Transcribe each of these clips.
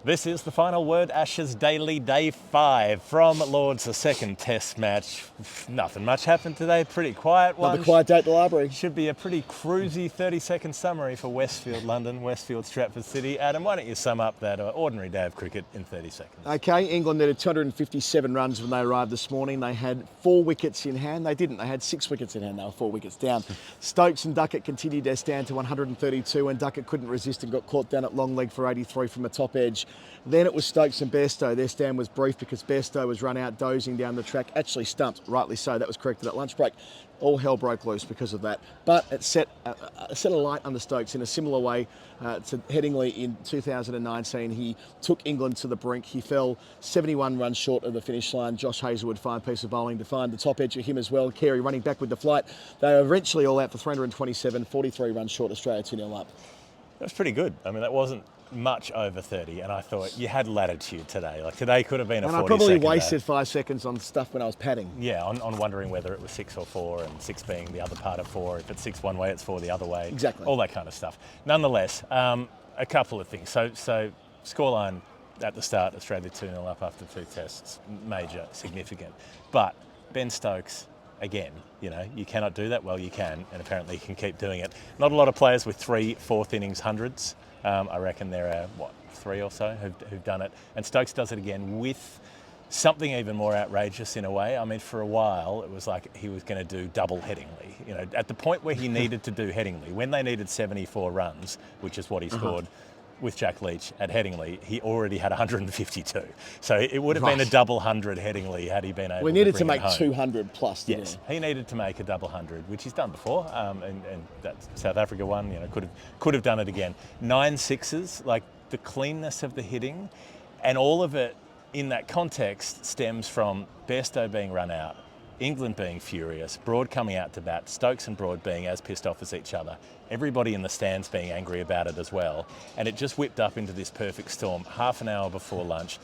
This is the Final Word Ashes Daily Day 5 from Lord's, the second test match. Nothing much happened today, pretty quiet one. Another quiet day at the library. Should be a pretty cruisy 30-second summary for Westfield, London, Westfield, Stratford City. Adam, why don't you sum up that ordinary day of cricket in 30 seconds? Okay, England needed 257 runs when they arrived this morning. They had 4 wickets in hand. They didn't. They had 6 wickets in hand. They were 4 wickets down. Stokes and Duckett continued their stand to 132, and Duckett couldn't resist and got caught down at long leg for 83 from the top edge. Then it was Stokes and Bairstow. Their stand was brief because Bairstow was run out dozing down the track, actually stumped, rightly so. That was corrected at lunch break. All hell broke loose because of that. But it set a light under Stokes in a similar way to Headingley in 2019. He took England to the brink. He fell 71 runs short of the finish line. Josh Hazlewood, fine piece of bowling to find the top edge of him as well. Carey running back with the flight. They were eventually all out for 327, 43 runs short, Australia 2-0 up. That was pretty good. I mean, that wasn't much over 30, and I thought you had latitude today. Like today could have been a 40 And I probably second wasted day. 5 seconds on stuff when I was padding. Yeah, on wondering whether it was 6 or 4, and 6 being the other part of 4. If it's 6 one way, it's 4 the other way. Exactly. All that kind of stuff. Nonetheless, a couple of things. So scoreline at the start, Australia 2-0 up after 2 tests, major, significant. But Ben Stokes, again, you know, you cannot do that. Well, you can, and apparently you can keep doing it. Not a lot of players with 3 fourth innings hundreds. I reckon there are, 3 or so who've done it. And Stokes does it again with something even more outrageous in a way. I mean, for a while, it was like he was going to do double Headingley. You know, at the point where he needed to do Headingley, when they needed 74 runs, which is what he scored with Jack Leach at Headingley, he already had 152. So it would have been a double 100 Headingley had he been able to bring it home. We needed to make 200 plus. Yes, he needed to make a double 100, which he's done before, and that South Africa one, you know, could have done it again. 9 sixes, like the cleanness of the hitting, and all of it in that context stems from Bairstow being run out, England being furious, Broad coming out to bat, Stokes and Broad being as pissed off as each other, everybody in the stands being angry about it as well, and it just whipped up into this perfect storm half an hour before lunch,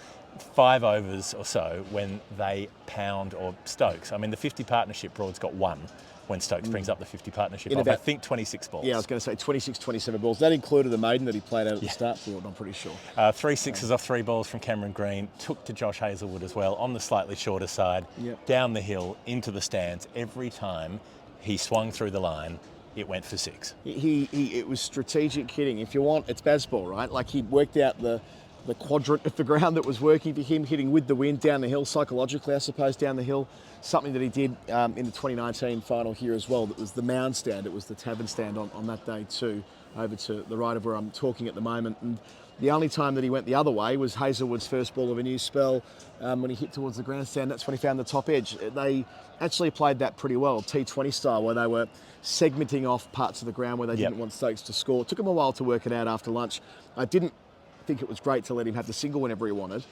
5 overs or so when they pound, or Stokes. I mean, the 50 partnership, Broad's got 1 when Stokes brings up the 50 partnership off, I think 26 balls. Yeah, I was going to say 26, 27 balls. That included the maiden that he played out at the start field, I'm pretty sure. 3 sixes off 3 balls from Cameron Green, took to Josh Hazlewood as well, on the slightly shorter side, down the hill, into the stands. Every time he swung through the line, it went for 6. It was strategic hitting. If you want, it's baseball, right? Like he worked out the quadrant of the ground that was working for him, hitting with the wind down the hill, psychologically, I suppose, down the hill. Something that he did in the 2019 final here as well. That was the mound stand. It was the tavern stand on that day too, over to the right of where I'm talking at the moment. And the only time that he went the other way was Hazlewood's first ball of a new spell when he hit towards the grandstand. That's when he found the top edge. They actually played that pretty well, T20 style, where they were segmenting off parts of the ground where they didn't want Stokes to score. It took him a while to work it out after lunch. I didn't think it was great to let him have the single whenever he wanted,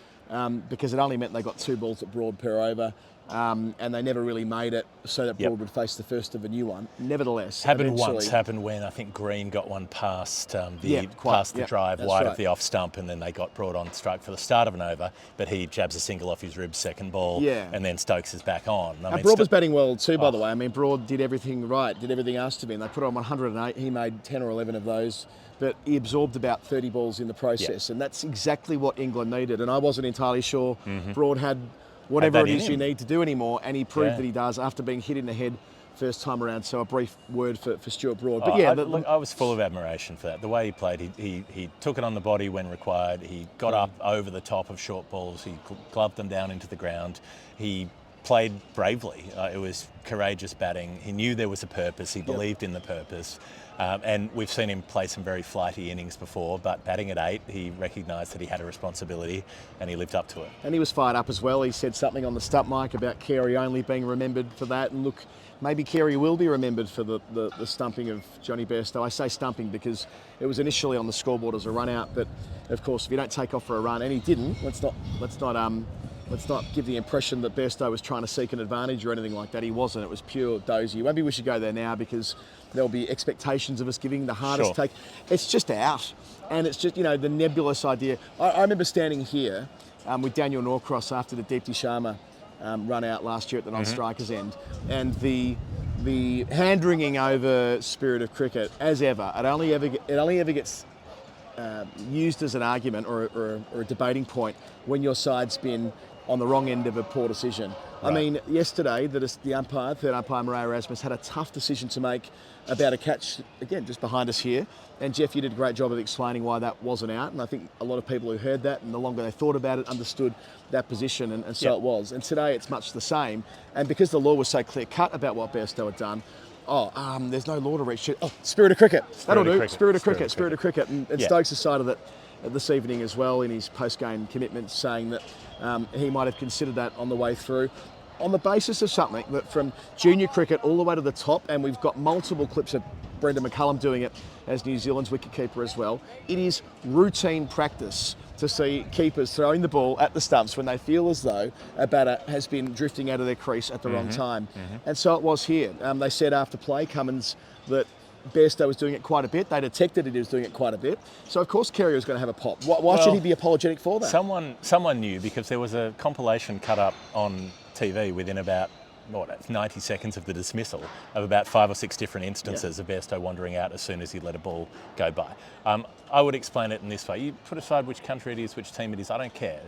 because it only meant they got 2 balls at Broad per over, and they never really made it so that Broad would face the first of a new one. Nevertheless, happened when I think Green got one past the drive wide of the off stump, and then they got Broad on strike for the start of an over, but he jabs a single off his ribs second ball, and then Stokes is back on. I mean, Broad was batting well too, by the way. I mean, Broad did everything right, did everything asked of him. They put on 108. He made 10 or 11 of those, but he absorbed about 30 balls in the process, and that's exactly what England needed. And I wasn't entirely sure Broad had whatever it is you need to do anymore, and he proved that he does after being hit in the head first time around. So a brief word for Stuart Broad. But I was full of admiration for that. The way he played, he took it on the body when required. He got up over the top of short balls. He gloved them down into the ground. He played bravely. It was courageous batting. He knew there was a purpose. He believed in the purpose. And we've seen him play some very flighty innings before, but batting at 8, he recognised that he had a responsibility and he lived up to it. And he was fired up as well. He said something on the stump mic about Carey only being remembered for that. And look, maybe Carey will be remembered for the stumping of Johnny Bairstow. I say stumping because it was initially on the scoreboard as a run out, but of course, if you don't take off for a run, and he didn't, let's not give the impression that Bairstow was trying to seek an advantage or anything like that. He wasn't. It was pure dozy. Maybe we should go there now because there'll be expectations of us giving the hardest take. It's just out. And it's just, you know, the nebulous idea. I remember standing here with Daniel Norcross after the Deepti Sharma run out last year at the non-strikers end, and the hand-wringing over spirit of cricket, as ever. It only ever gets used as an argument or a debating point when your side's been on the wrong end of a poor decision. Right. I mean, yesterday, the umpire, third umpire, Murray Erasmus, had a tough decision to make about a catch, again, just behind us here. And Jeff, you did a great job of explaining why that wasn't out. And I think a lot of people who heard that and the longer they thought about it understood that position, and so it was. And today it's much the same. And because the law was so clear-cut about what Bairstow had done, there's no law to reach it. Oh, spirit of cricket. That'll do. Spirit of cricket. And Stokes decided that this evening as well in his post-game commitment, saying that he might have considered that on the way through, on the basis of something that from junior cricket all the way to the top, and we've got multiple clips of Brendan McCullum doing it as New Zealand's wicketkeeper as well. It is routine practice to see keepers throwing the ball at the stumps when they feel as though a batter has been drifting out of their crease at the wrong time. And so it was here. They said after play, Cummins, that Bairstow was doing it quite a bit. They detected he was doing it quite a bit. So, of course, Carey was going to have a pop. Why should he be apologetic for that? Someone knew, because there was a compilation cut up on TV within about 90 seconds of the dismissal of about 5 or 6 different instances of Bairstow wandering out as soon as he let a ball go by. I would explain it in this way. You put aside which country it is, which team it is, I don't care.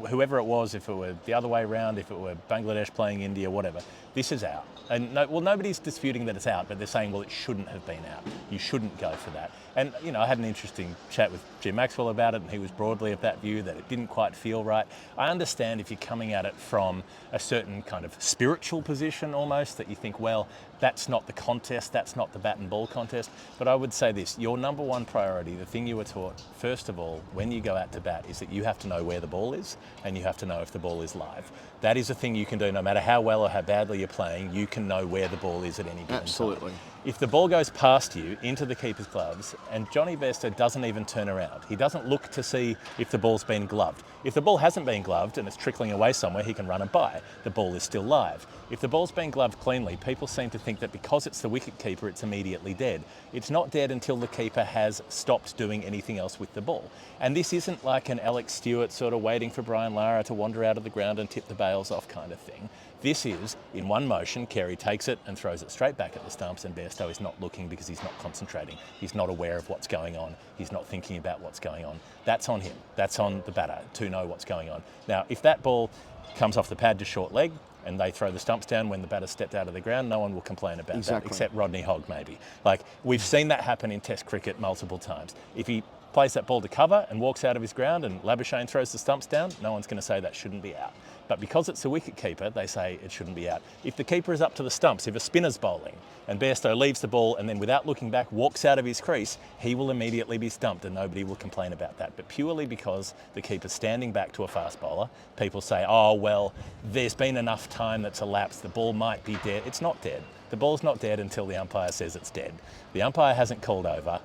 Whoever it was, if it were the other way around, if it were Bangladesh playing India, whatever, this is out. And nobody's disputing that it's out, but they're saying, well, it shouldn't have been out. You shouldn't go for that. And, I had an interesting chat with Jim Maxwell about it, and he was broadly of that view that it didn't quite feel right. I understand if you're coming at it from a certain kind of spiritual position almost, that you think, well, that's not the contest, that's not the bat and ball contest. But I would say this, your number one priority, the thing you were taught, first of all, when you go out to bat, is that you have to know where the ball is, and you have to know if the ball is live. That is a thing you can do no matter how well or how badly you're playing. You can know where the ball is at any given time. If the ball goes past you into the keeper's gloves, and Johnny Bairstow doesn't even turn around, he doesn't look to see if the ball's been gloved. If the ball hasn't been gloved and it's trickling away somewhere, he can run it by. The ball is still live. If the ball's been gloved cleanly, people seem to think that because it's the wicket keeper, it's immediately dead. It's not dead until the keeper has stopped doing anything else with the ball. And this isn't like an Alex Stewart sort of waiting for Brian Lara to wander out of the ground and tip the bails off kind of thing. This is, in one motion, Carey takes it and throws it straight back at the stumps, and Bairstow is not looking because he's not concentrating. He's not aware of what's going on. He's not thinking about what's going on. That's on him. That's on the batter to know what's going on. Now, if that ball comes off the pad to short leg and they throw the stumps down when the batter stepped out of the ground, no one will complain about that, except Rodney Hogg maybe. Like, we've seen that happen in Test cricket multiple times. If he plays that ball to cover and walks out of his ground and Labuschagne throws the stumps down, no one's going to say that shouldn't be out. But because it's a wicket keeper, they say it shouldn't be out. If the keeper is up to the stumps, if a spinner's bowling and Bairstow leaves the ball and then without looking back walks out of his crease, he will immediately be stumped and nobody will complain about that. But purely because the keeper's standing back to a fast bowler, people say, oh, well, there's been enough time that's elapsed, the ball might be dead. It's not dead. The ball's not dead until the umpire says it's dead. The umpire hasn't called over.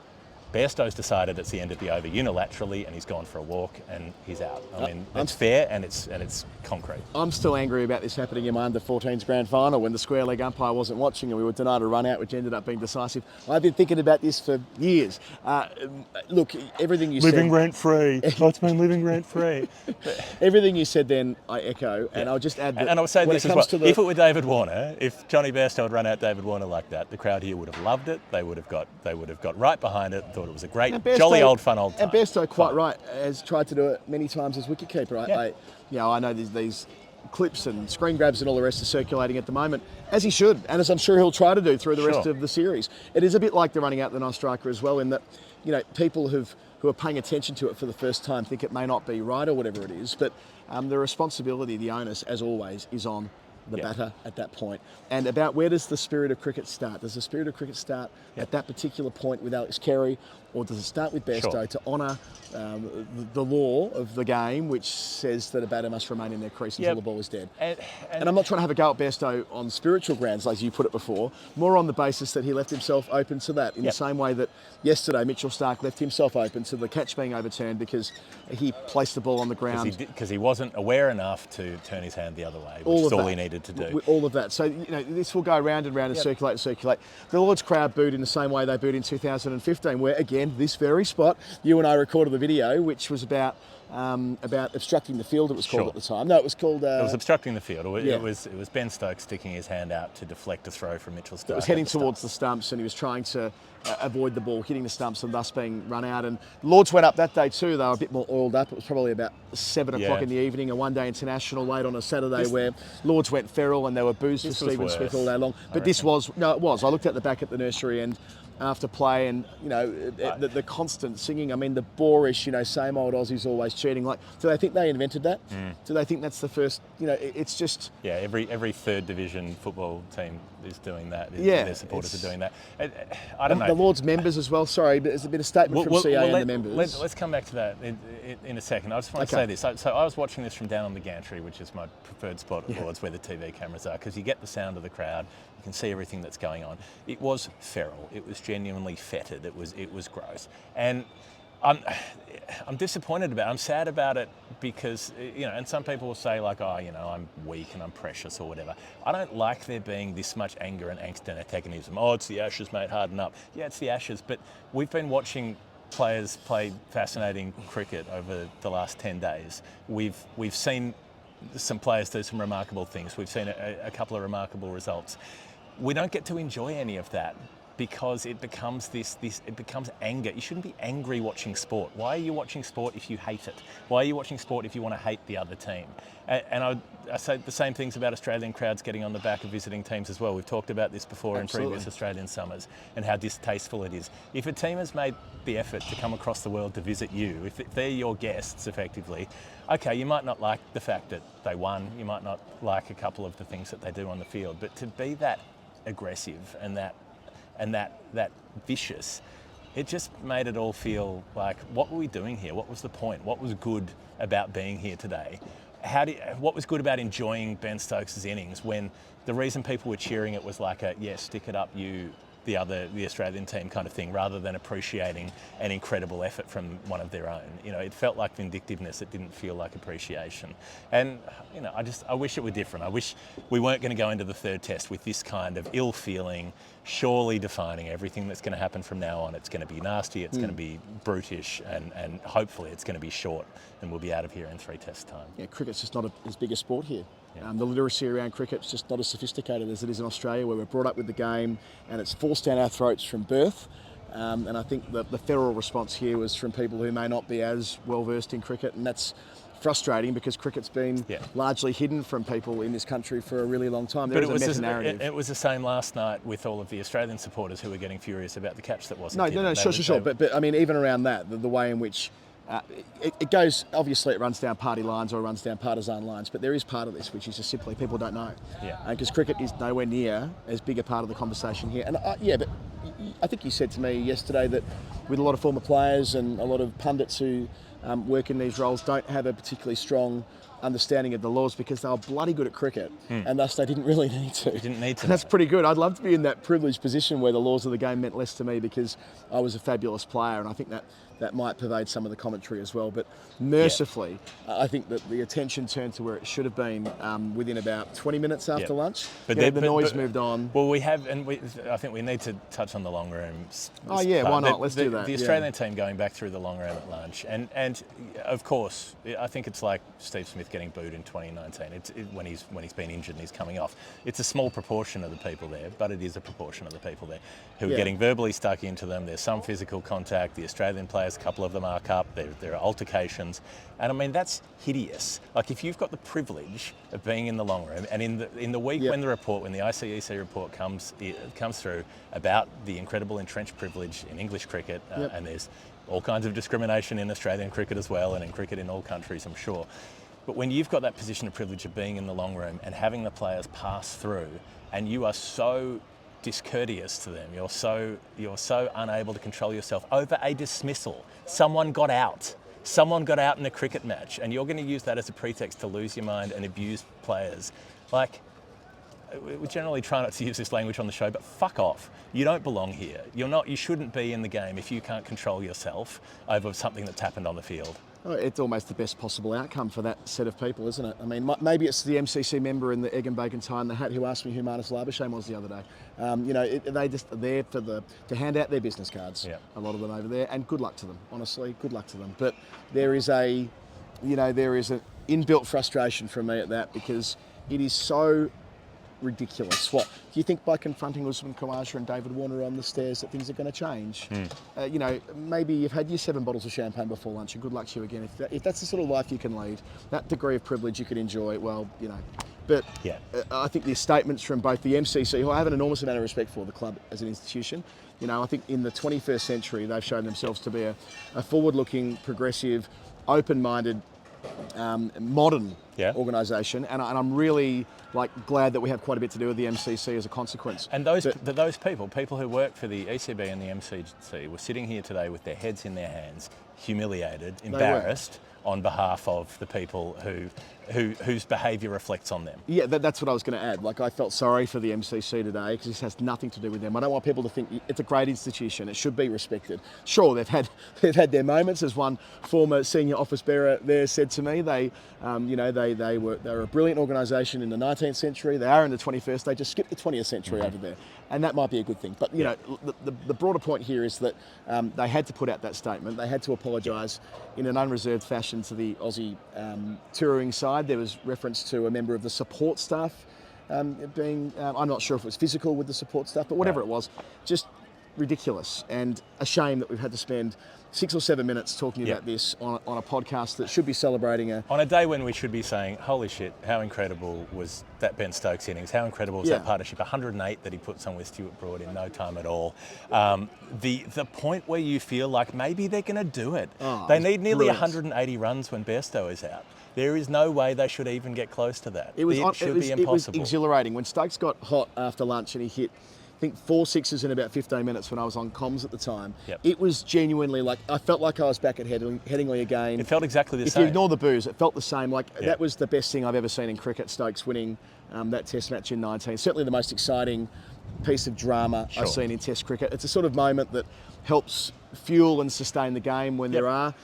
Bairstow's decided it's the end of the over unilaterally, and he's gone for a walk and he's out. I mean, it's fair and it's concrete. I'm still angry about this happening in my under-14s grand final when the square leg umpire wasn't watching and we were denied a run out, which ended up being decisive. I've been thinking about this for years. Look, everything you said... Living rent-free. It's been living rent-free. Everything you said then, I echo, and I'll just add that... And I'll say this as well. If it were David Warner, if Johnny Bairstow had run out David Warner like that, the crowd here would have loved it. They would have got right behind it, thought it was a great, jolly old fun old time. And Bairstow, quite right, has tried to do it many times as wicketkeeper. I know these clips and screen grabs and all the rest are circulating at the moment, as he should, and as I'm sure he'll try to do through the rest of the series. It is a bit like the running out the non-striker as well, in that, people who are paying attention to it for the first time think it may not be right or whatever it is, but the responsibility, the onus, as always, is on the batter at that point. And about where does the spirit of cricket start? Does the spirit of cricket start at that particular point with Alex Carey, or does it start with Bairstow to honour the law of the game, which says that a batter must remain in their crease until the ball is dead? And I'm not trying to have a go at Bairstow on spiritual grounds, as you put it before, more on the basis that he left himself open to that, in the same way that yesterday Mitchell Starc left himself open to the catch being overturned because he placed the ball on the ground. Because he wasn't aware enough to turn his hand the other way, which is all he needed to do. All of that. So, this will go round and round and circulate and circulate. The Lord's crowd booed in the same way they booed in 2015, where, again, weekend, this very spot, you and I recorded the video, which was about obstructing the field, it was called Sure. at the time. No, it was called... It was obstructing the field. Yeah. It was Ben Stokes sticking his hand out to deflect a throw from Mitchell Stark. It was heading towards the stumps, and he was trying to avoid the ball hitting the stumps and thus being run out. And Lords went up that day too. They were a bit more oiled up. It was probably about 7 o'clock in the evening, a one-day international late on a Saturday where Lords went feral and there were boos for Stephen Smith all day long. But this was, no, it was. I looked at the back at the nursery and after play, and the constant singing. I mean, the boorish, same old Aussies always cheating. Like, do they think they invented that? Do they think that's the first? It's just every third division football team is doing that. Their supporters are doing that. I don't know. The Lords members as well. Sorry, but there's a bit of statement from CA and the members. Let's come back to that in a second. I just want to say this. So I was watching this from down on the gantry, which is my preferred spot at Lords, where the TV cameras are, because you get the sound of the crowd. You can see everything that's going on. It was feral. It was genuinely fetid. It was gross. And I'm disappointed about it. I'm sad about it because, and some people will say like, I'm weak and I'm precious or whatever. I don't like there being this much anger and angst and antagonism. Oh, it's the Ashes, mate, harden up. Yeah, it's the Ashes, but we've been watching players play fascinating cricket over the last 10 days. We've seen some players do some remarkable things. We've seen a couple of remarkable results. We don't get to enjoy any of that because it becomes it becomes anger. You shouldn't be angry watching sport. Why are you watching sport if you hate it? Why are you watching sport if you want to hate the other team? And I say the same things about Australian crowds getting on the back of visiting teams as well. We've talked about this before in previous Australian summers and how distasteful it is. If a team has made the effort to come across the world to visit you, if they're your guests effectively, okay, you might not like the fact that they won, you might not like a couple of the things that they do on the field, but to be that aggressive and that vicious, it just made it all feel like, what were we doing here? What was the point? What was good about being here today? What was good about enjoying Ben Stokes' innings when the reason people were cheering it was like stick it up you, the Australian team kind of thing, rather than appreciating an incredible effort from one of their own. It felt like vindictiveness. It didn't feel like appreciation. And, I wish it were different. I wish we weren't going to go into the third test with this kind of ill feeling, surely defining everything that's going to happen from now on. It's going to be nasty, it's going to be brutish, and hopefully it's going to be short and we'll be out of here in 3 tests time. Yeah, cricket's just not as big a sport here. Yeah. The literacy around cricket's just not as sophisticated as it is in Australia, where we're brought up with the game and it's forced down our throats from birth. And I think that the feral response here was from people who may not be as well versed in cricket, and that's frustrating because cricket's been largely hidden from people in this country for a really long time. There is a meta-narrative. It was the same last night with all of the Australian supporters who were getting furious about the catch that wasn't given. No, sure. But I mean, even around that, the way in which it goes, obviously it runs down party lines or it runs down partisan lines, but there is part of this which is just simply people don't know. Because cricket is nowhere near as big a part of the conversation here. And but I think you said to me yesterday that with a lot of former players and a lot of pundits who work in these roles don't have a particularly strong understanding of the laws because they were bloody good at cricket and thus they didn't really need to. And that's pretty good. I'd love to be in that privileged position where the laws of the game meant less to me because I was a fabulous player, and I think that might pervade some of the commentary as well. But mercifully, I think that the attention turned to where it should have been within about 20 minutes after lunch. But the noise moved on. Well, I think we need to touch on the long room. Oh yeah, why not? Let's do that. The Australian team going back through the long room at lunch. And of course, I think it's like Steve Smith getting booed in 2019. When he's been injured and he's coming off. It's a small proportion of the people there, but it is a proportion of the people there who are getting verbally stuck into them. There's some physical contact. The Australian players, a couple of them arc up. There are altercations. And I mean, that's hideous. Like, if you've got the privilege of being in the long room, and in the week when the ICEC report comes through about the incredible entrenched privilege in English cricket, and there's all kinds of discrimination in Australian cricket as well, and in cricket in all countries, I'm sure. But when you've got that position of privilege of being in the long room and having the players pass through, and you are so discourteous to them, you're so unable to control yourself over a dismissal. Someone got out in a cricket match, and you're going to use that as a pretext to lose your mind and abuse players. Like, we generally try not to use this language on the show, but fuck off. You don't belong here. You shouldn't be in the game if you can't control yourself over something that's happened on the field. Oh, it's almost the best possible outcome for that set of people, isn't it? I mean, maybe it's the MCC member in the egg and bacon tie and the hat who asked me who Marnus Labuschagne was the other day. They just are there to hand out their business cards. Yeah. A lot of them over there, and good luck to them. Honestly, good luck to them. But there is an inbuilt frustration from me at that, because it is so ridiculous. What do you think, by confronting Usman Khawaja and David Warner on the stairs, that things are going to change? Maybe you've had your 7 bottles of champagne before lunch, and good luck to you again. If that's the sort of life you can lead, that degree of privilege you can enjoy, well, But yeah. I think the statements from both the MCC, who I have an enormous amount of respect for, the club as an institution, I think in the 21st century they've shown themselves to be a forward-looking, progressive, open-minded, modern organisation, and I'm really glad that we have quite a bit to do with the MCC as a consequence. And those people who work for the ECB and the MCC were sitting here today with their heads in their hands, humiliated, embarrassed on behalf of the people whose behaviour reflects on them. Yeah, that's what I was going to add. I felt sorry for the MCC today, because this has nothing to do with them. I don't want people to think it's a great institution. It should be respected. Sure, they've had their moments, as one former senior office bearer there said to me. They were a brilliant organisation in the 19th century. They are in the 21st. They just skipped the 20th century over there, and that might be a good thing. But the broader point here is that they had to put out that statement. They had to apologise in an unreserved fashion to the Aussie touring side. There was reference to a member of the support staff being, I'm not sure if it was physical with the support staff, but whatever it was, just ridiculous, and a shame that we've had to spend 6 or 7 minutes talking about this on a podcast that should be celebrating on a day when we should be saying, holy shit, how incredible was that Ben Stokes innings, how incredible was that partnership, 108 that he puts on with Stuart Broad in no time at all. The point where you feel like maybe they're going to do it. They need nearly 180 runs when Bairstow is out. There is no way they should even get close to that. It should be impossible. It was exhilarating. When Stokes got hot after lunch and he hit, I think, 4 sixes in about 15 minutes when I was on comms at the time. It was genuinely I felt like I was back at Headingley again. It felt exactly the If same. you ignore the booze, it felt the same. That was the best thing I've ever seen in cricket, Stokes winning that Test match in 19. Certainly the most exciting piece of drama I've seen in Test cricket. It's a sort of moment that helps fuel and sustain the game when there are...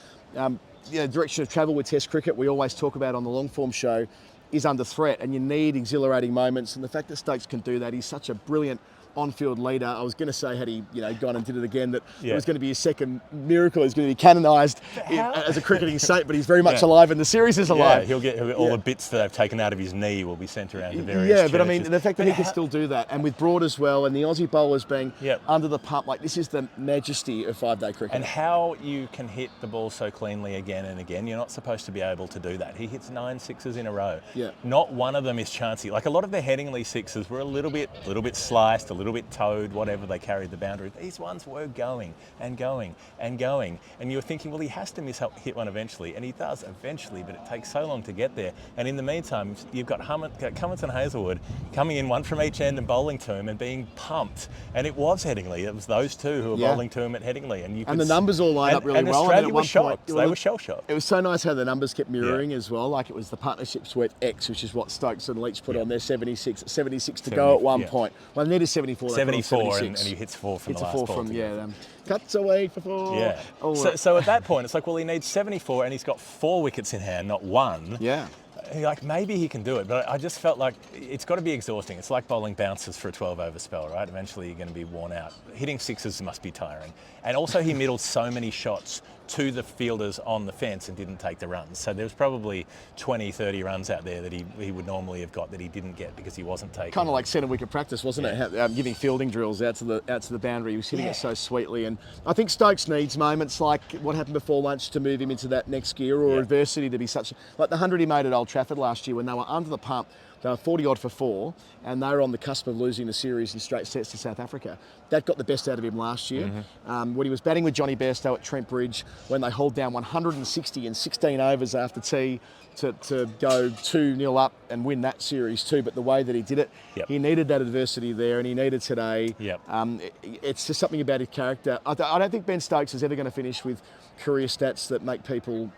direction of travel with Test cricket, we always talk about on the long form show, is under threat, and you need exhilarating moments. And the fact that Stokes can do that, he's such a brilliant on-field leader. I was going to say, had he gone and did it again, that it was going to be his second miracle. He's going to be canonised as a cricketing saint, but he's very much alive, and the series is alive. He'll get all the bits that they've taken out of his knee will be sent around to various churches. But I mean, the fact that he can still do that, and with Broad as well, and the Aussie bowlers being under the pump, this is the majesty of 5-day cricket. And how you can hit the ball so cleanly again and again, you're not supposed to be able to do that. He hits 9 sixes in a row. Not one of them is chancy. A lot of the Headingley sixes were a little bit sliced, a little bit towed, whatever, they carried the boundary. These ones were going and going and going. And you were thinking, well, he has to hit one eventually. And he does eventually, but it takes so long to get there. And in the meantime, you've got Cummins and Hazelwood coming in, one from each end and bowling to him and being pumped. And it was Headingley. It was those two who were bowling to him at Headingley. And the numbers all lined up really well. Australia was shocked. They were shell-shocked. It was so nice how the numbers kept mirroring as well. It was the partnership's worth X, which is what Stokes and Leach put on their 76 to go at one point. Well, they needed 74. 74, and he hits 4 from the last ball. Cuts away for 4. Yeah. So at that point, it's well, he needs 74, and he's got 4 wickets in hand, not 1. Yeah. Maybe he can do it, but I just felt like it's got to be exhausting. It's like bowling bouncers for a 12-over spell, right? Eventually you're going to be worn out. Hitting sixes must be tiring. And also he middled so many shots to the fielders on the fence and didn't take the runs. So there was probably 20, 30 runs out there that he would normally have got that he didn't get because he wasn't taking. Kind of like centre wicket practice, wasn't it? Giving fielding drills out to the boundary. He was hitting it so sweetly. And I think Stokes needs moments like what happened before lunch to move him into that next gear, or adversity to be such... Like the 100 he made at Old Trafford last year when they were under the pump. They were 40-odd for 4, and they were on the cusp of losing the series in straight sets to South Africa. That got the best out of him last year. When he was batting with Johnny Bairstow at Trent Bridge, when they hauled down 160 in 16 overs after tea to go 2-0 up and win that series too. But the way that he did it, he needed that adversity there, and he needed today. It's just something about his character. I don't think Ben Stokes is ever going to finish with career stats that make people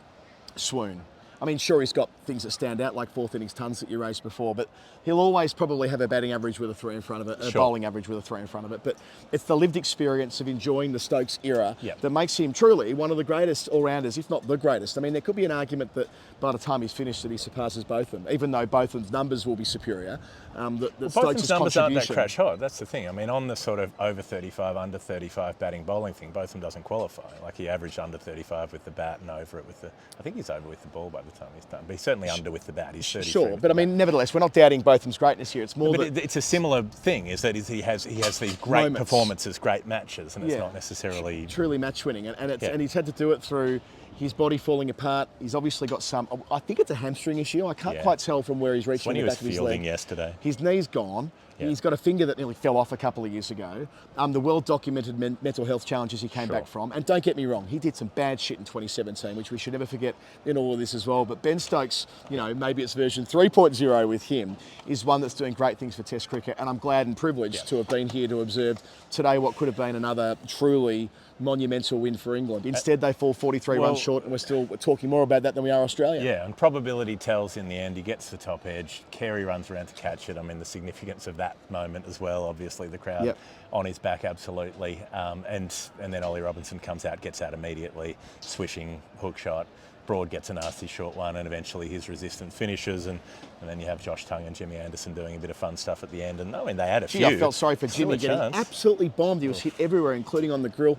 swoon. I mean, sure, he's got things that stand out, like fourth innings tons that you raised before, but he'll always probably have a batting average with a 3 in front of it, and a bowling average with a 3 in front of it. But it's the lived experience of enjoying the Stokes era that makes him truly one of the greatest all-rounders, if not the greatest. I mean, there could be an argument that by the time he's finished that he surpasses Botham, even though Botham's numbers will be superior. Botham's numbers aren't that crash hot. That's the thing. I mean, on the sort of over 35, under 35 batting bowling thing, Botham doesn't qualify. Like, he averaged under 35 with the bat and over it with the... I think he's over with the ball by the time he's done. But he's certainly under with the bat. He's 33. Sure, but I mean, nevertheless, we're not doubting Botham's greatness here. It's more but it's a similar thing, is that he has these great moments. Performances, great matches, and it's not necessarily... Truly match winning. And he's had to do it through his body falling apart. He's obviously got some... I think it's a hamstring issue. I can't quite tell from where he's reaching the back of his leg. When he was fielding yesterday. His knee's gone. Yeah. He's got a finger that nearly fell off a couple of years ago. The well-documented mental health challenges he came back from. And don't get me wrong, he did some bad shit in 2017, which we should never forget in all of this as well. But Ben Stokes, you know, maybe it's version 3.0 with him, is one that's doing great things for Test cricket. And I'm glad and privileged to have been here to observe today what could have been another truly monumental win for England. Instead, they fall 43 runs short, and we're still talking more about that than we are Australia. Yeah, and probability tells in the end. He gets the top edge. Carey runs around to catch it. I mean, the significance of that moment as well. Obviously, the crowd on his back, absolutely. And then Ollie Robinson comes out, gets out immediately, swishing hook shot. Broad gets a nasty short one, and eventually his resistance finishes, and then you have Josh Tongue and Jimmy Anderson doing a bit of fun stuff at the end. And I mean, they had a few. I felt sorry for Jimmy getting absolutely bombed. He was hit everywhere, including on the grill.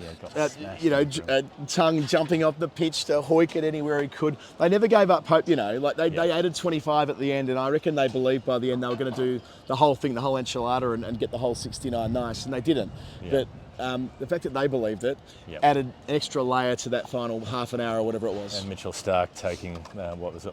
Tongue jumping off the pitch to hoik it anywhere he could. They never gave up hope, you know. Like they added 25 at the end, and I reckon they believed by the end they were going to do the whole thing, the whole enchilada, and get the whole 69 nice, and they didn't. But the fact that they believed it added an extra layer to that final half an hour or whatever it was. And Mitchell Starc taking,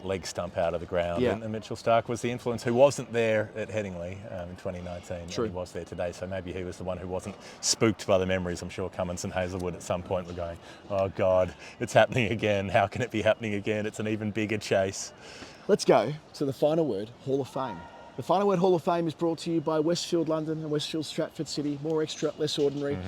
leg stump out of the ground. Yeah. And Mitchell Starc was the influence who wasn't there at Headingley in 2019. True. He was there today, so maybe he was the one who wasn't spooked by the memories. I'm sure Cummins and Hazelwood at some point were going, oh God, it's happening again. How can it be happening again? It's an even bigger chase. Let's go to the final word, Hall of Fame. The Final Word Hall of Fame is brought to you by Westfield London and Westfield Stratford City. More extra, less ordinary.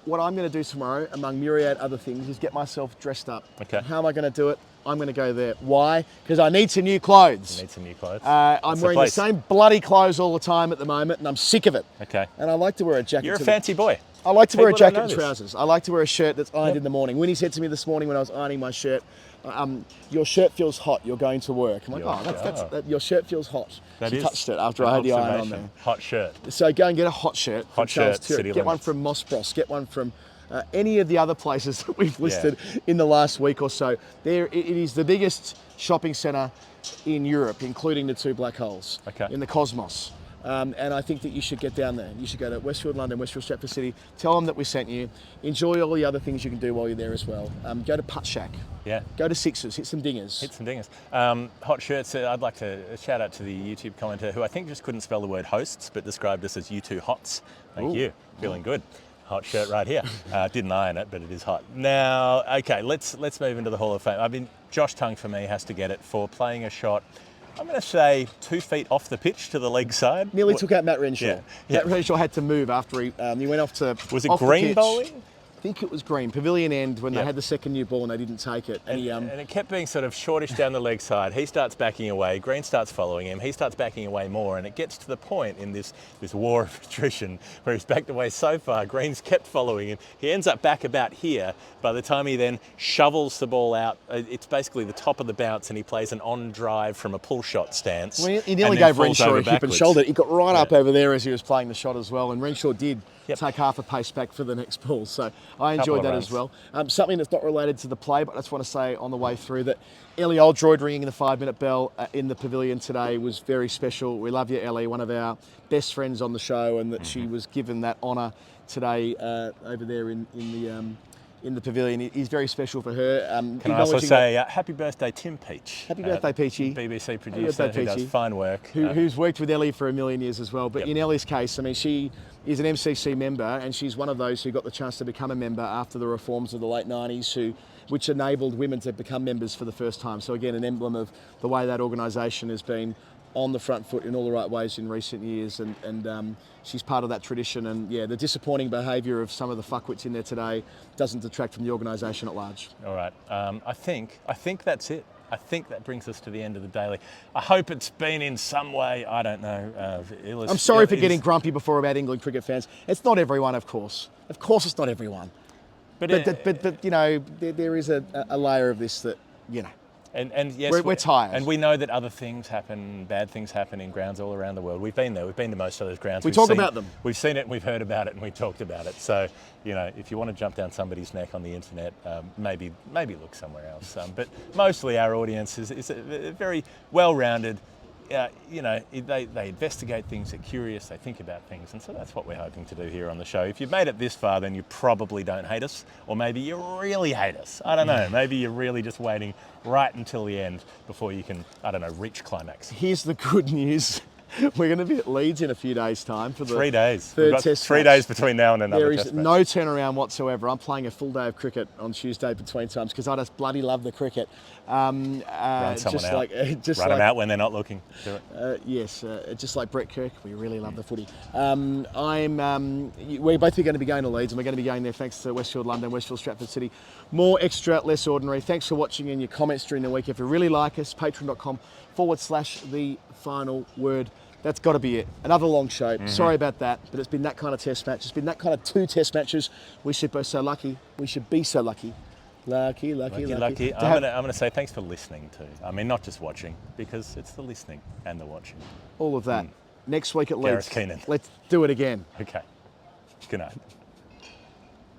What I'm going to do tomorrow, among myriad other things, is get myself dressed up. Okay. How am I going to do it? I'm going to go there. Why? Because I need some new clothes. You need some new clothes? I'm wearing the same bloody clothes all the time at the moment, and I'm sick of it. Okay. And I like to wear a jacket. You're a fancy boy. I like to wear a jacket and trousers. I like to wear a shirt that's ironed in the morning. Winnie said to me this morning when I was ironing my shirt, your shirt feels hot, you're going to work. I'm like, your shirt feels hot. She touched it after I had the iron on there. Hot shirt. So go and get a hot shirt. Hot shirt, City Get one from Mossbross. Get one from any of the other places that we've listed in the last week or so. It is the biggest shopping centre in Europe, including the two black holes in the Cosmos. And I think that you should get down there. You should go to Westfield London, Westfield Stratford City. Tell them that we sent you. Enjoy all the other things you can do while you're there as well. Go to Putt Shack. Yeah. Go to Sixers. Hit some dingers. Hit some dingers. Hot shirts. I'd like to shout out to the YouTube commenter who I think just couldn't spell the word hosts, but described us as you two hots. Thank you. Feeling good. Hot shirt right here. Didn't iron it, but it is hot. Now, okay, let's move into the Hall of Fame. I mean, Josh Tongue for me has to get it for playing a shot, I'm going to say 2 feet off the pitch to the leg side. Nearly took out Matt Renshaw. Matt Renshaw had to move after he went off to. Was it green bowling? I think it was green. Pavilion end when they had the second new ball and they didn't take it. And it kept being sort of shortish down the leg side. He starts backing away. Green starts following him. He starts backing away more. And it gets to the point in this war of attrition where he's backed away so far. Green's kept following him. He ends up back about here. By the time he then shovels the ball out, it's basically the top of the bounce and he plays an on drive from a pull shot stance. Well, he nearly gave Renshaw a hip and shoulder. He got right up over there as he was playing the shot as well. And Renshaw did take half a pace back for the next ball. So I enjoyed that as well. Something that's not related to the play, but I just want to say on the way through that Ellie Oldroyd ringing the 5-minute bell in the pavilion today was very special. We love you, Ellie, one of our best friends on the show, and that she was given that honour today over there in the pavilion. It is very special for her. Can I also say happy birthday, Tim Peach. Happy birthday, Peachy. BBC producer who does fine work. Who's worked with Ellie for a million years as well. But in Ellie's case, I mean, she is an MCC member, and she's one of those who got the chance to become a member after the reforms of the late 90s, which enabled women to become members for the first time. So again, an emblem of the way that organisation has been on the front foot in all the right ways in recent years, and she's part of that tradition. And the disappointing behaviour of some of the fuckwits in there today doesn't detract from the organisation at large. All right, I think that's it. I think that brings us to the end of the daily. I hope it's been in some way, I don't know. I'm sorry for getting grumpy before about England cricket fans. It's not everyone, of course. Of course it's not everyone. But you know, there is a layer of this that, you know. And yes, we're tired. And we know that other things happen, bad things happen in grounds all around the world. We've been there. We've been to most of those grounds. We talk about them. We've seen it, we've heard about it, and we talked about it. So, you know, if you want to jump down somebody's neck on the internet, maybe look somewhere else. But mostly our audience is a very well-rounded. You know, they investigate things, they're curious, they think about things, and so that's what we're hoping to do here on the show. If you've made it this far, then you probably don't hate us, or maybe you really hate us. I don't know, maybe you're really just waiting right until the end before you can, I don't know, reach climax. Here's the good news. We're going to be at Leeds in a few days' time for the 3 days. third We've got test 3 match. days between now and another There is test match. no turnaround whatsoever. I'm playing a full day of cricket on Tuesday between times because I just bloody love the cricket. Run someone out. Run them out when they're not looking. Do it. Yes, just like Brett Kirk, we really love the footy. We're both going to be going to Leeds, and we're going to be going there thanks to Westfield London, Westfield Stratford City. More extra, less ordinary. Thanks for watching and your comments during the week. If you really like us, patreon.com/the final word. That's got to be it. Another long show. Sorry about that, but it's been that kind of test match. It's been that kind of 2 test matches. We should be so lucky. We should be so lucky. Lucky. I'm going to say thanks for listening too. I mean, not just watching, because it's the listening and the watching. All of that. Next week at Leeds. Gareth Keenan. Let's do it again. Okay. Good night.